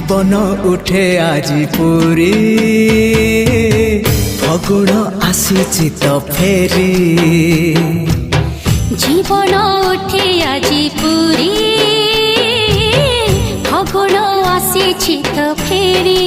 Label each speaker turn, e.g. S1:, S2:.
S1: জীবন উঠে আজি পুরী ফগুণ আসিছি তো ফেরি
S2: জীবন উঠে আজি পুরী ফগুণ আসিছি তো ফেরি।